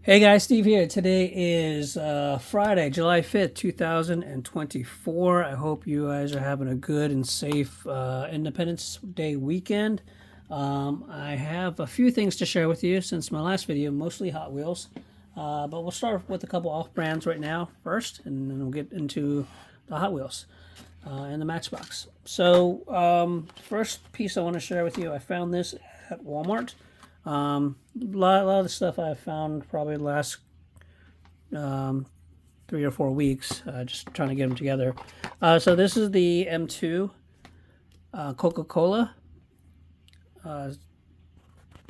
Hey guys, Steve here. Today is Friday, July 5th, 2024. I hope you guys are having a good and safe Independence Day weekend. I have a few things to share with you since my last video, mostly Hot Wheels. But we'll start with a couple off-brands right now first, and then we'll get into the Hot Wheels and the Matchbox. So first piece I want to share with you, I found this at Walmart. A lot of the stuff I've found probably the last 3 or 4 weeks, just trying to get them together. So this is the M2 Coca-Cola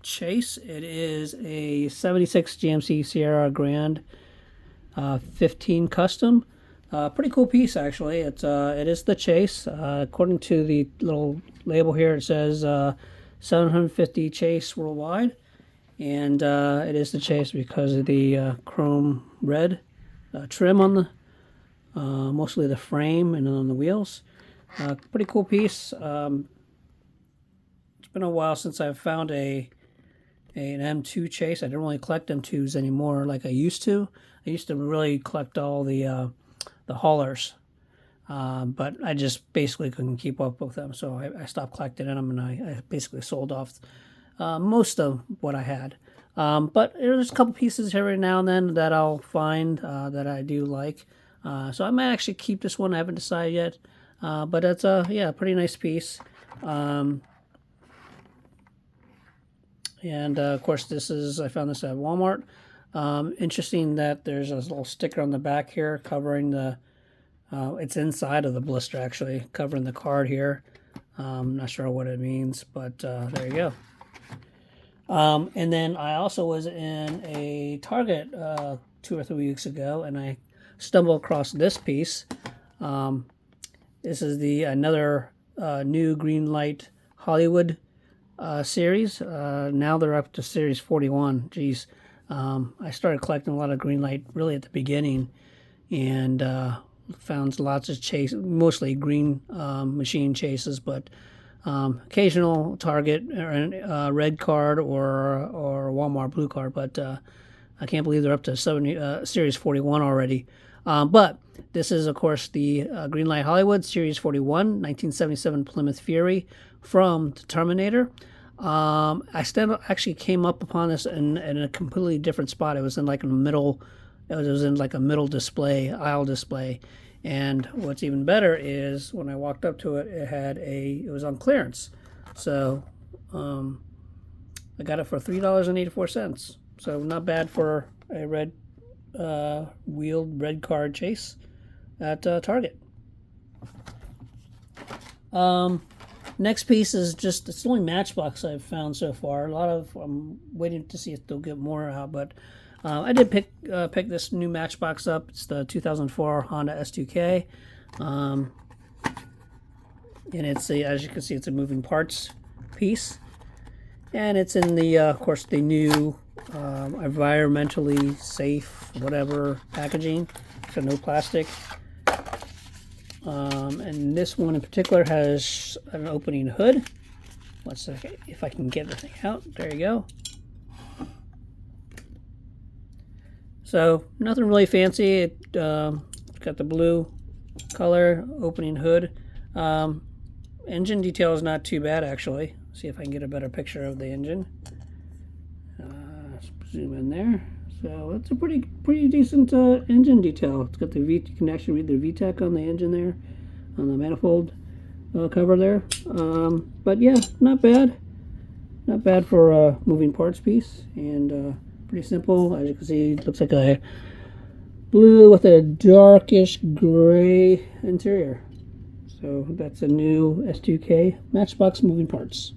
Chase. It is a 76 GMC Sierra Grand 15 Custom. Pretty cool piece, actually. It is the Chase. According to the little label here, it says 750 Chase worldwide, and it is the Chase because of the chrome red trim on the mostly the frame and on the wheels. Pretty cool piece. It's been a while since I've found an M2 Chase. I don't really collect M2s anymore like I used to. I used to really collect all the haulers. But I just basically couldn't keep up with them, so I stopped collecting them, and I basically sold off most of what I had. But there's a couple pieces every now and then that I'll find that I do like. So I might actually keep this one. I haven't decided yet, but it's a pretty nice piece. And of course, I found this at Walmart. Interesting that there's a little sticker on the back here covering the. It's inside of the blister, actually, covering the card here. Not sure what it means, but there you go. And then I also was in a Target 2 or 3 weeks ago, and I stumbled across this piece. This is another new Greenlight Hollywood series. Now they're up to series 41. Geez, I started collecting a lot of Greenlight really at the beginning, and found lots of chase, mostly green machine chases, but occasional Target or red card or Walmart blue card. But I can't believe they're up to series 41 already. But this is, of course, the Greenlight Hollywood series 41, 1977 Plymouth Fury from the Terminator. I actually came up upon this in a completely different spot. It was in like a middle. It was in like a middle display, aisle display. And what's even better is when I walked up to it, it was on clearance. So I got it for $3.84. So not bad for a red wheeled red card chase at Target. Next piece is it's the only Matchbox I've found so far. I'm waiting to see if they'll get more out, but I did pick this new Matchbox up. It's the 2004 Honda S2K, and it's as you can see, it's a moving parts piece, and it's in the of course the new environmentally safe whatever packaging, so no plastic. And this one in particular has an opening hood. Let's see if I can get the thing out. There you go. So nothing really fancy. It's got the blue color, opening hood. Engine detail is not too bad, actually. See if I can get a better picture of the engine. Zoom in there. So it's a pretty decent engine detail. It's got you can actually read the VTEC on the engine there, on the manifold cover there. But yeah, not bad. Not bad for a moving parts piece, and pretty simple. As you can see, it looks like a blue with a darkish gray interior. So that's a new S2K Matchbox moving parts.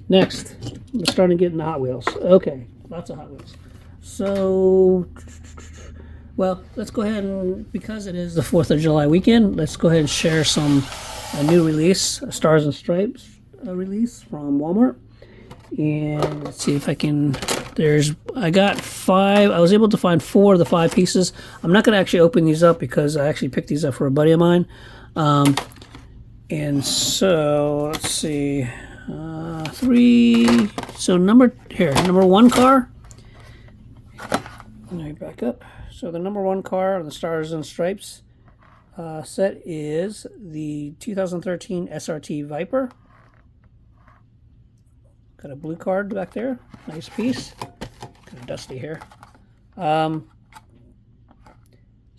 Next, we're starting to get into Hot Wheels. Okay, lots of Hot Wheels. So, well, let's go ahead and, because it is the 4th of July weekend, let's go ahead and share a new release, a Stars and Stripes release from Walmart. And let's see if I can, I got 5, I was able to find 4 of the 5 pieces. I'm not going to actually open these up because I actually picked these up for a buddy of mine. And so, let's see, 3, so number 1 car Let me back up. So the number 1 car on the Stars and Stripes set is the 2013 SRT Viper. Got a blue card back there. Nice piece. Kind of dusty here. So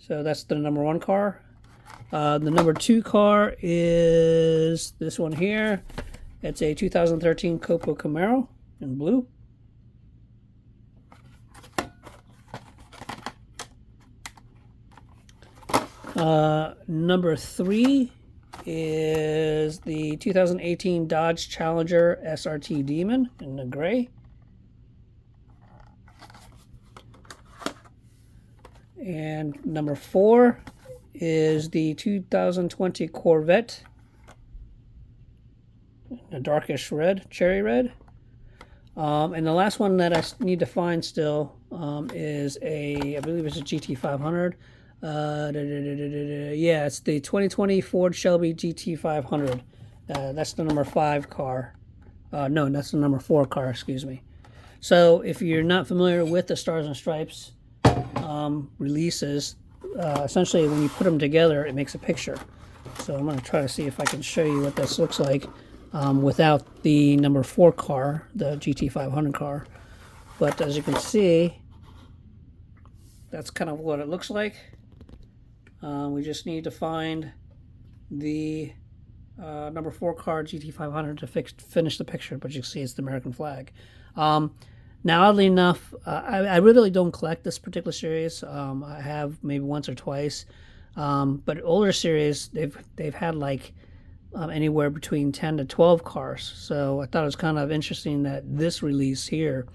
that's the number 1 car. The number 2 car is this one here. It's a 2013 Copo Camaro in blue. Number 3 is the 2018 Dodge Challenger SRT Demon in the gray. And number 4 is the 2020 Corvette in a darkish red, cherry red. And the last one that I need to find still is I believe it's a GT500. Yeah, it's the 2020 Ford Shelby GT500. That's the number 5 car. No, that's the number 4 car, excuse me. So if you're not familiar with the Stars and Stripes releases, essentially when you put them together, it makes a picture. So I'm going to try to see if I can show you what this looks like without the number 4 car, the GT500 car. But as you can see, that's kind of what it looks like. We just need to find the number 4 car GT500 to finish the picture, but you can see it's the American flag. Now, oddly enough, I really don't collect this particular series. I have maybe once or twice, but older series they've had like anywhere between 10 to 12 cars. So I thought it was kind of interesting that this release here,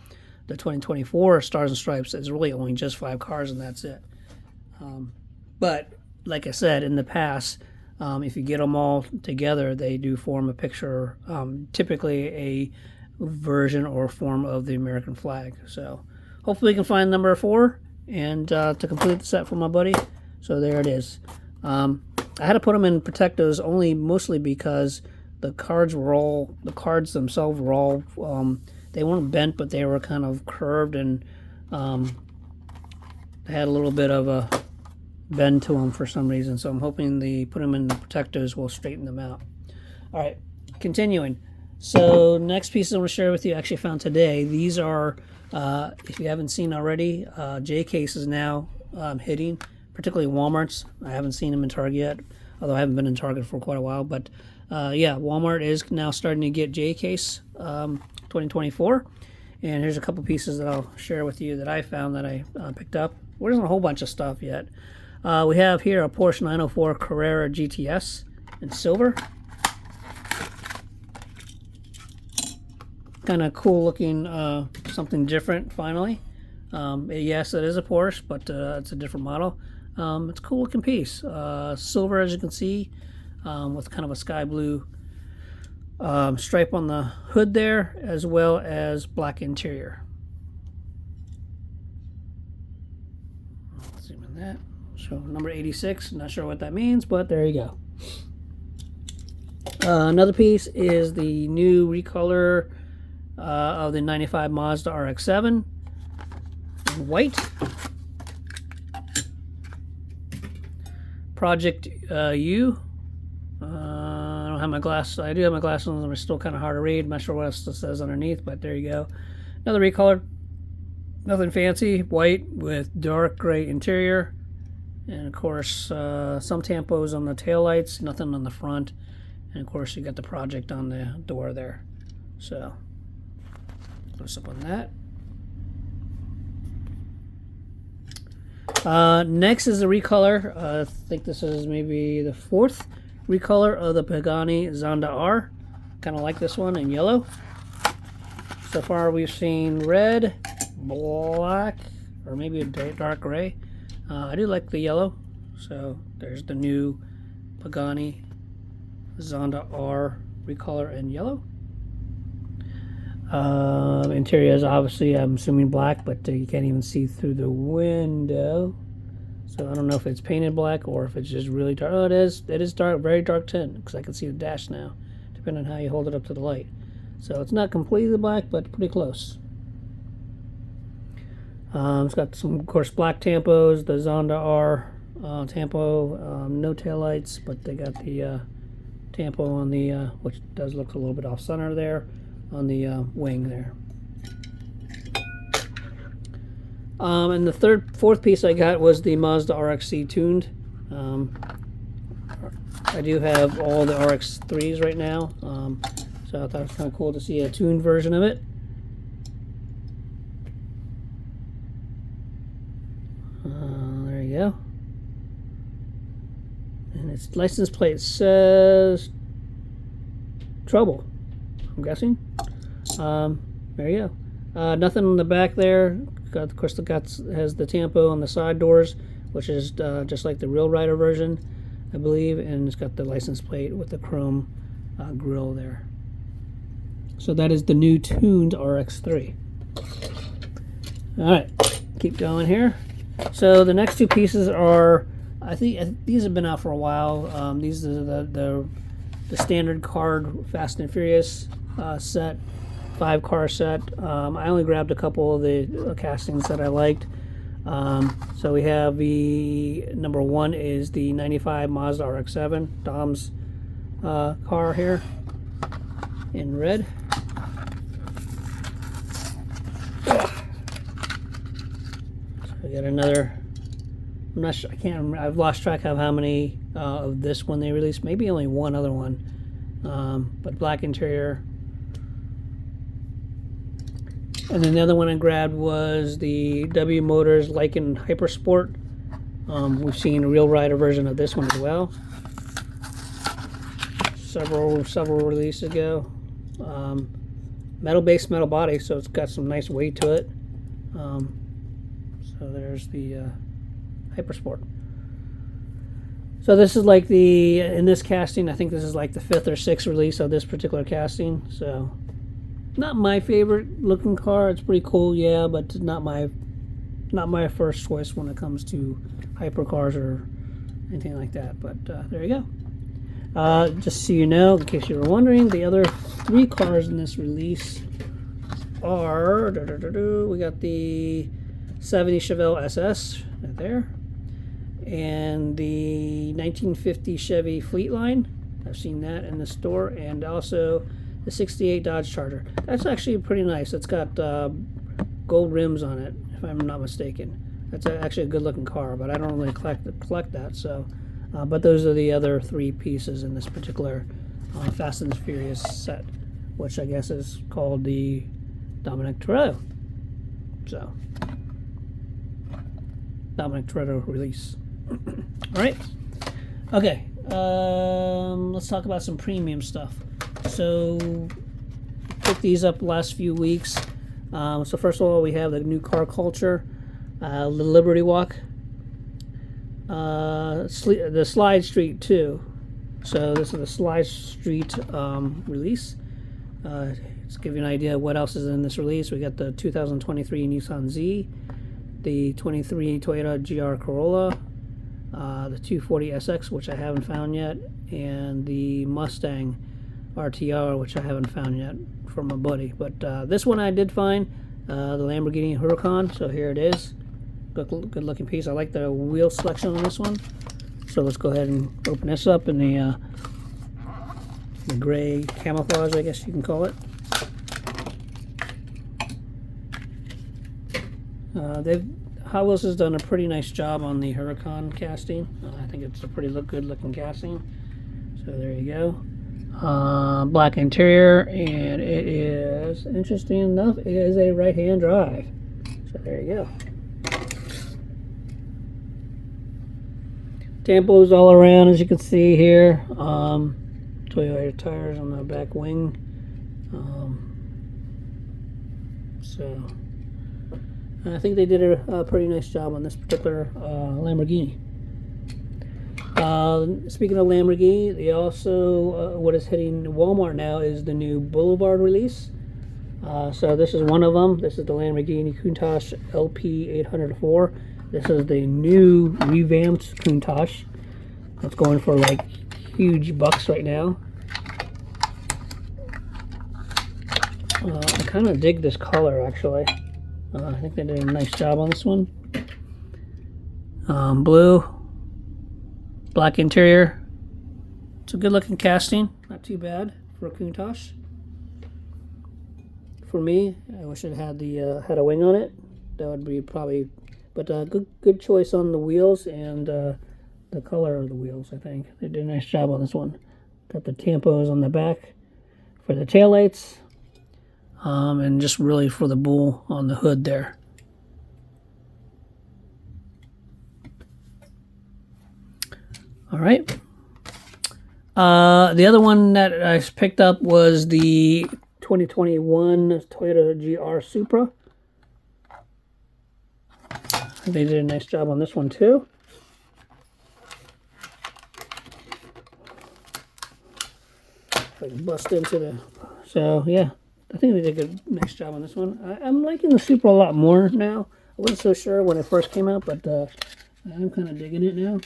the 2024 Stars and Stripes, is really only just 5 cars and that's it. But like I said in the past, if you get them all together, they do form a picture, typically a version or form of the American flag. So hopefully we can find number 4 and to complete the set for my buddy. So there it is. I had to put them in Protectos only mostly because the cards themselves were all they weren't bent, but they were kind of curved and they had a little bit of a bend to them for some reason. So I'm hoping put them in the Protectos will straighten them out. All right, continuing. So next piece I want to share with you, I actually found today. These are, if you haven't seen already, J cases now hitting, particularly Walmart's. I haven't seen them in Target yet, although I haven't been in Target for quite a while. But yeah, Walmart is now starting to get J case 2024. And here's a couple pieces that I'll share with you that I found that I picked up. There isn't a whole bunch of stuff yet. We have here a Porsche 904 Carrera GTS in silver. Kind of cool looking, something different finally. Yes, it is a Porsche, but it's a different model. It's a cool looking piece. Silver, as you can see, with kind of a sky blue stripe on the hood there, as well as black interior. Let's zoom in that. So number 86, not sure what that means, but there you go. Another piece is the new recolor of the 95 Mazda RX-7 in white. Project U. I don't have my glasses. I do have my glasses on. They're still kind of hard to read. I'm not sure what else it says underneath, but there you go. Another recolor. Nothing fancy. White with dark gray interior. And of course, some tampos on the taillights. Nothing on the front. And of course, you got the Project on the door there. So close up on that. Next is the recolor. I think this is maybe the 4th recolor of the Pagani Zonda R. Kind of like this one in yellow. So far we've seen red, black, or maybe a dark gray. I do like the yellow. So there's the new Pagani Zonda R recolor in yellow. Interior is obviously, I'm assuming black, but you can't even see through the window. So I don't know if it's painted black or if it's just really dark. Oh, it is dark, very dark tint, because I can see the dash now, depending on how you hold it up to the light. So it's not completely black, but pretty close. It's got some, of course, black tampos, the Zonda R tampo, no taillights, but they got the tampo on the, which does look a little bit off center there, on the wing there. And the fourth piece I got was the Mazda RX-C tuned. I do have all the RX-3s right now, so I thought it was kind of cool to see a tuned version of it. There you go. And its license plate says Trouble, I'm guessing. There you go. Nothing on the back there. Of course, has the tampo on the side doors, which is just like the Real Rider version, I believe, and it's got the license plate with the chrome grille there. So that is the new tuned RX-3. All right, keep going here. So the next two pieces are, I think these have been out for a while. These are the standard card Fast and Furious set, 5-car set. I only grabbed a couple of the castings that I liked. So we have the number 1 is the 95 Mazda RX-7, Dom's car here in red. We got another. I'm not sure. I can't remember. I've lost track of how many of this one they released. Maybe only one other one. But black interior. And then the other one I grabbed was the W Motors Lycan Hypersport. We've seen a Real Rider version of this one as well. Several releases ago. Metal base, metal body, so it's got some nice weight to it. So there's the Hypersport. So this is like in this casting, I think this is like the 5th or 6th release of this particular casting. So not my favorite looking car. It's pretty cool, yeah, but it's not my first choice when it comes to hypercars or anything like that. But there you go. Just so you know, in case you were wondering, the other 3 cars in this release are we got the 70 Chevelle SS right there, and the 1950 Chevy Fleetline. I've seen that in the store, and also the 68 Dodge Charger. That's actually pretty nice. It's got gold rims on it, if I'm not mistaken. That's actually a good looking car, but I don't really collect that. So, but those are the other 3 pieces in this particular Fast and Furious set, which I guess is called the Dominic Toretto. So, Dominic Toretto release. All right. Okay. Let's talk about some premium stuff. So, picked these up the last few weeks. So first of all, we have the new car culture, the Liberty Walk, the SlideStreet2. So this is the SlideStreet release. Just to give you an idea of what else is in this release, we got the 2023 Nissan Z, the 23 Toyota GR Corolla, the 240 SX, which I haven't found yet, and the Mustang RTR, which I haven't found yet from a buddy. But this one I did find, the Lamborghini Huracan. So here it is. Good looking piece. I like the wheel selection on this one. So let's go ahead and open this up in the gray camouflage, I guess you can call it. Hot Wheels has done a pretty nice job on the Huracan casting. I think it's a pretty good looking casting. So there you go. Black interior, and it is, interesting enough, it is a right-hand drive. So there you go. Tampos all around, as you can see here. Toyota tires on the back wing. So I think they did a pretty nice job on this particular Lamborghini. Speaking of Lamborghini, they also, what is hitting Walmart now is the new Blvd release. So this is one of them. This is the Lamborghini Countach LP804. This is the new revamped Countach. It's going for like huge bucks right now. I kind of dig this color actually. I think they did a nice job on this one. Blue, black interior. It's a good looking casting, not too bad for a Countach. For me, I wish it had had a wing on it. That would be probably, but good choice on the wheels and the color of the wheels. I think they did a nice job on this one. Got the tampos on the back for the taillights, and just really for the bull on the hood there. All right. The other one that I picked up was the 2021 Toyota GR Supra. They did a nice job on this one too. If I can bust into the... So yeah, I think they did a nice job on this one. I'm liking the Supra a lot more now. I wasn't so sure when it first came out, but I'm kind of digging it now.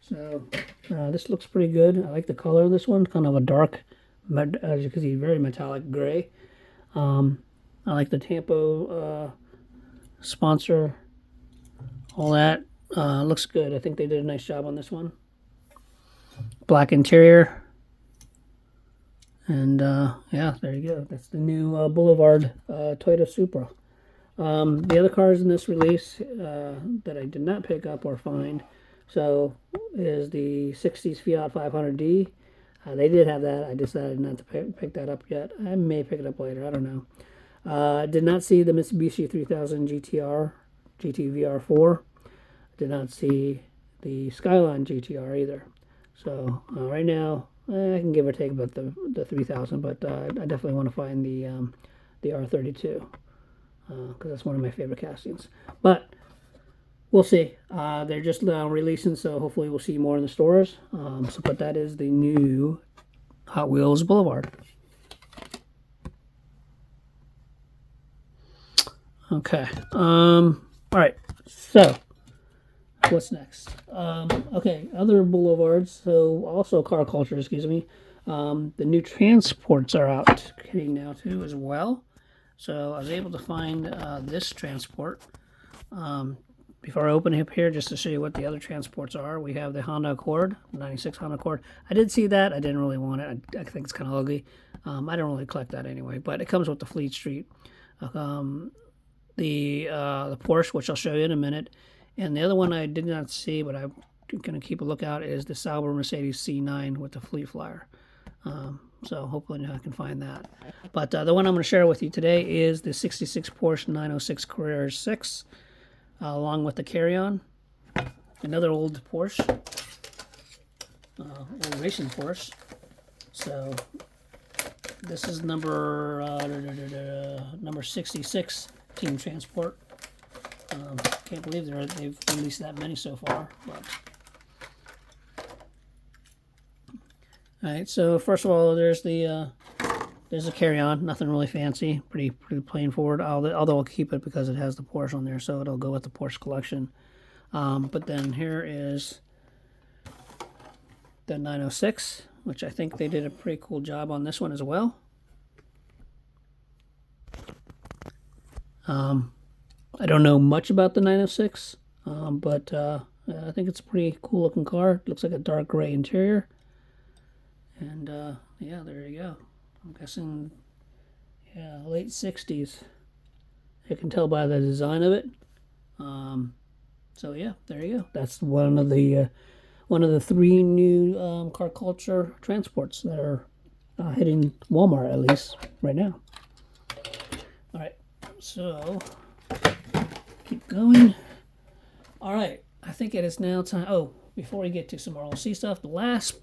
So this looks pretty good. I like the color of this one, kind of a dark, as you can see, very metallic gray. I like the Tampo sponsor, all that. Looks good. I think they did a nice job on this one. Black interior. And yeah, there you go. That's the new Boulevard Toyota Supra. The other cars in this release that I did not pick up or find, so is the 60s Fiat 500D. They did have that. I decided not to pick that up yet. I may pick it up later. I don't know. Did not see the Mitsubishi 3000 GTR, GT-VR4. Did not see the Skyline GTR either. So right now, I can give or take about the 3000, but I definitely want to find the R32 because that's one of my favorite castings. But we'll see. They're just releasing, so hopefully we'll see more in the stores. But that is the new Hot Wheels Boulevard. Okay. All right. So what's next? Okay. Other boulevards. So also car culture. Excuse me. The new transports are out hitting now too as well. So I was able to find this transport. Before I open it up here, just to show you what the other transports are, we have the Honda Accord, 96 Honda Accord. I did see that. I didn't really want it. I think it's kind of ugly. I don't really collect that anyway, but it comes with the Fleet Street. The Porsche, which I'll show you in a minute. And the other one I did not see, but I'm going to keep a lookout, is the Sauber Mercedes C9 with the Fleet Flyer. So hopefully I can find that. But the one I'm going to share with you today is the 66 Porsche 906 Carrera 6. Along with the Carry-On, another old Porsche, old racing Porsche. So this is number 66 Team Transport. Can't believe they've released that many so far. But all right, so first of all, there's a Carry-On, nothing really fancy, pretty plain forward, although I'll keep it because it has the Porsche on there, so it'll go with the Porsche collection. But then here is the 906, which I think they did a pretty cool job on this one as well. I don't know much about the 906, but I think it's a pretty cool looking car. It looks like a dark gray interior. And yeah, there you go. I'm guessing, yeah, late 60s. You can tell by the design of it. So yeah, there you go. That's one of the 3 new car culture transports that are hitting Walmart, at least right now. All right, so keep going. All right, I think it is now time. Oh, before we get to some RLC stuff, the last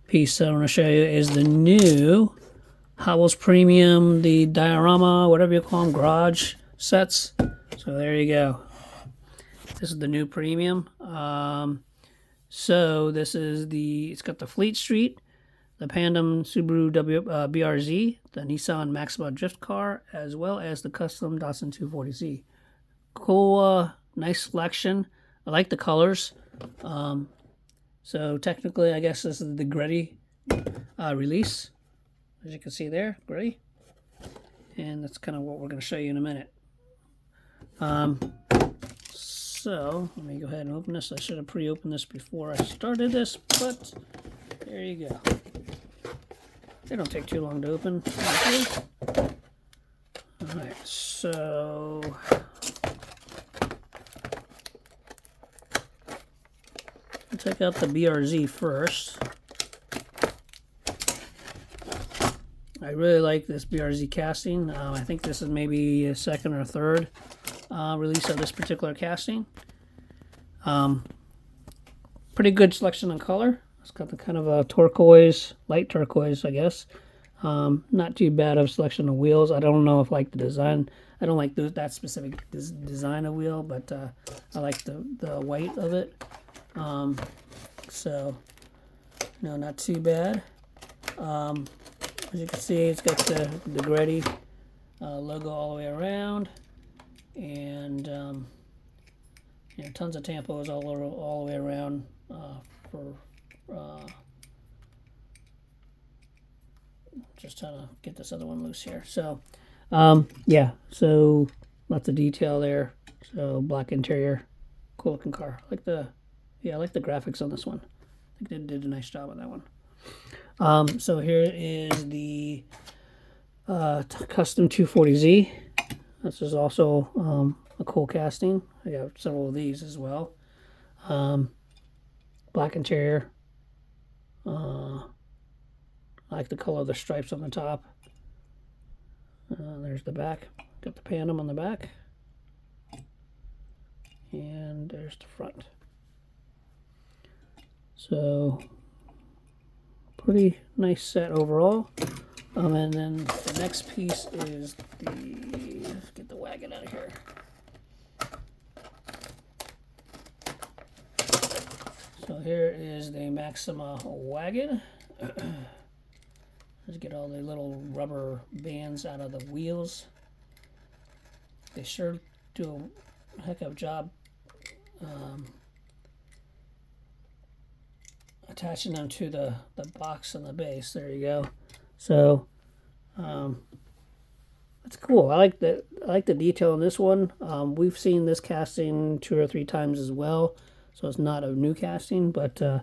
piece I want to show you is the new Hot Wheels Premium, the diorama, whatever you call them, garage sets. So there you go. This is the new Premium. So this is it's got the Fleet Street, the Pandem Subaru BRZ, the Nissan Maxima drift car, as well as the custom Datsun 240Z. Cool, nice selection. I like the colors. So technically, I guess this is the Greddy release. As you can see there, Greddy. And that's kind of what we're going to show you in a minute. So let me go ahead and open this. I should have pre-opened this before I started this, but there you go. They don't take too long to open. Alright, so I'll take out the BRZ first. I really like this BRZ casting. I think this is maybe a second or third release of this particular casting. Pretty good selection in color. It's got the kind of a turquoise, light turquoise, I guess. Not too bad of selection of wheels. I don't know if like the design. I don't like that specific design of wheel, but I like the white of it. So no, not too bad. As you can see, it's got the Greddy logo all the way around, and you know, tons of tampos all the way around for just trying to get this other one loose here. So yeah, so lots of detail there. So black interior, cool looking car. I like the graphics on this one. I think they did a nice job on that one. So here is the custom 240Z. This is also a cool casting. I got several of these as well. Black interior. I like the color of the stripes on the top. There's the back. Got the Phantom on the back. And there's the front. So pretty nice set overall. And then the next piece is let's get the wagon out of here. So here is the Maxima wagon. Let's get all the little rubber bands out of the wheels. They sure do a heck of a job attaching them to the box and the base. There you go. So that's cool. I like the detail in this one. We've seen this casting 2 or 3 times as well, so it's not a new casting, but I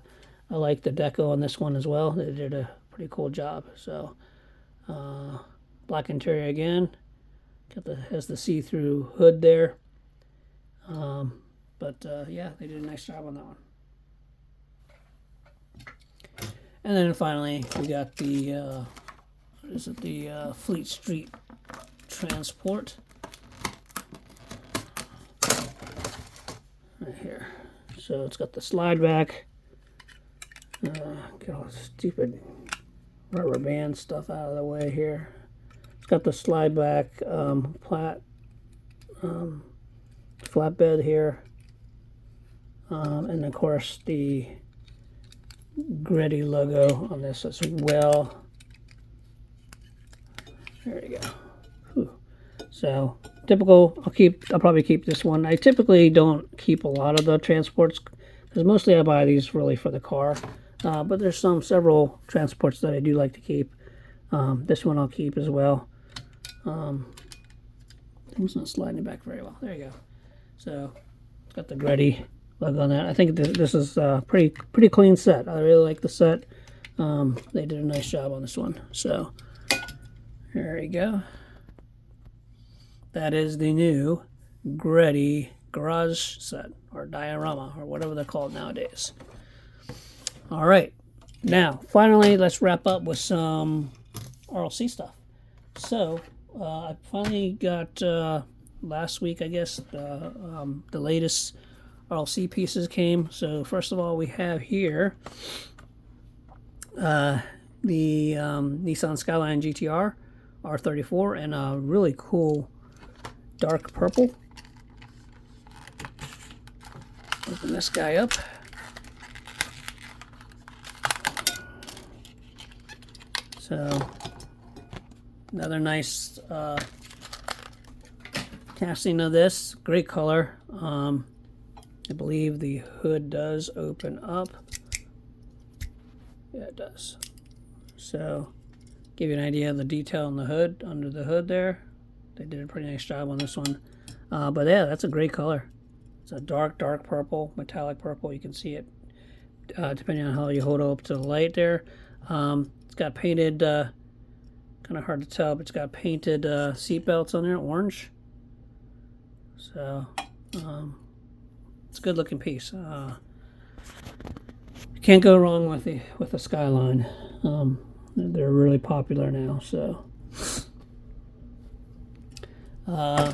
like the deco on this one as well. They did a pretty cool job. So black interior again. Has the see-through hood there. Yeah, they did a nice job on that one. And then finally, we got the Fleet Street Transport right here. So it's got the slide back. Get all the stupid rubber band stuff out of the way here. It's got the slide back flatbed here, and of course the Greddy logo on this as well. There you go. Whew. So typical. I'll probably keep this one. I typically don't keep a lot of the transports because mostly I buy these really for the car. But there's several transports that I do like to keep. This one I'll keep as well. It's not sliding back very well. There you go. So it's got the Greddy logo on that. I think this is a pretty clean set. I really like the set. They did a nice job on this one. So there you go. That is the new Greddy garage set or diorama or whatever they're called nowadays. All right, now finally let's wrap up with some RLC stuff. So I finally got last week, I guess, the latest RLC pieces came. So first of all, we have here the Nissan Skyline GTR R34 and a really cool dark purple. Open this guy up. So another nice casting of this. Great color. I believe the hood does open up. Yeah, it does. So give you an idea of the detail on the hood, under the hood there. They did a pretty nice job on this one. But yeah, that's a great color. It's a dark purple, metallic purple. You can see it depending on how you hold it up to the light there. It's got painted, kind of hard to tell, but it's got painted seat belts on there, orange. So it's a good looking piece. You can't go wrong with the Skyline. They're really popular now. So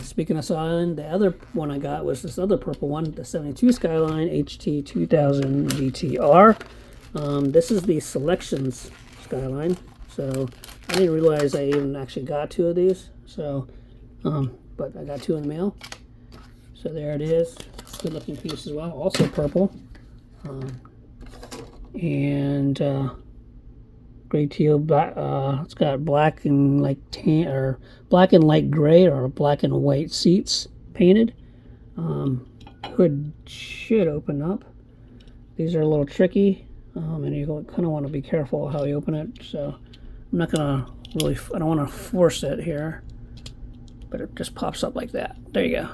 speaking of Skyline, the other one I got was this other purple one, the 72 Skyline HT 2000 GTR. This is the Selections Skyline. So I didn't realize I even actually got two of these. So, but I got two in the mail. So there it is. Good looking piece as well. Also purple. And gray teal, black. It's got black and like tan, or black and light gray, or black and white seats painted. Hood should open up. These are a little tricky, and you kind of want to be careful how you open it. So I'm not gonna really. I don't want to force it here, but it just pops up like that. There you go.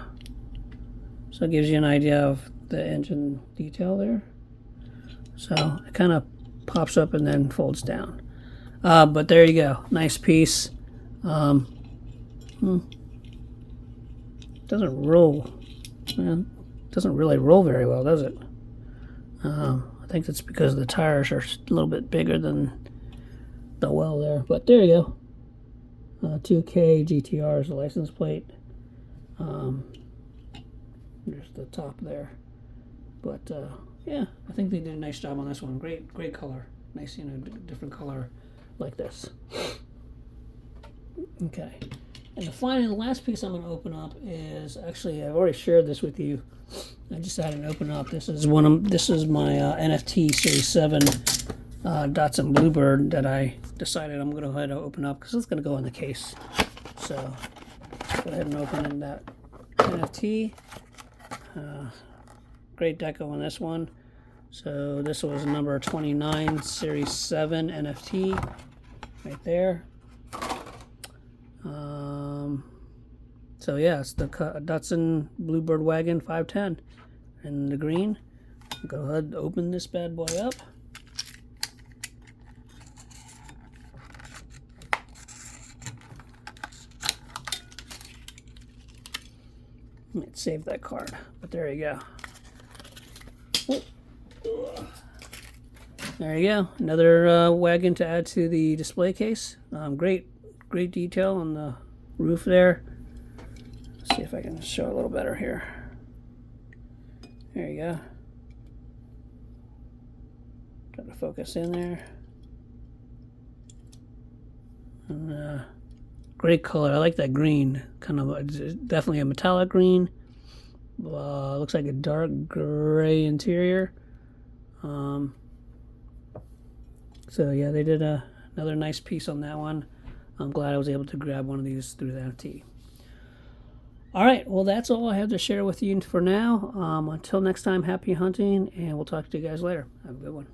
So it gives you an idea of the engine detail there. So it kind of pops up and then folds down. But there you go. Nice piece. Doesn't roll. Doesn't really roll very well, does it? I think that's because the tires are a little bit bigger than the well there. But there you go. 2K GTR is the license plate. There's the top there. But yeah, I think they did a nice job on this one. Great color. Nice, different color like this. Okay. And the last piece I'm going to open up is, actually, I've already shared this with you. I just had it open up. This is my NFT Series 7 Datsun Blvd that I decided I'm going to go ahead and open up because it's going to go in the case. So let's go ahead and open in that NFT. Great deco on this one. So this was number 29 Series 7 NFT right there. So yeah, it's the Datsun Blvd Wagon 510 in the green. Go ahead and open this bad boy up. Let's save that card, but there you go. There you go, another wagon to add to the display case. Great detail on the roof there. Let's see if I can show a little better here. There you go. Try to focus in there. And, great color. I like that green. Kind of definitely a metallic green. Looks like a dark gray interior. So yeah, they did another nice piece on that one. I'm glad I was able to grab one of these through the NFT. All right, well, that's all I have to share with you for now. Until next time, happy hunting, and we'll talk to you guys later. Have a good one.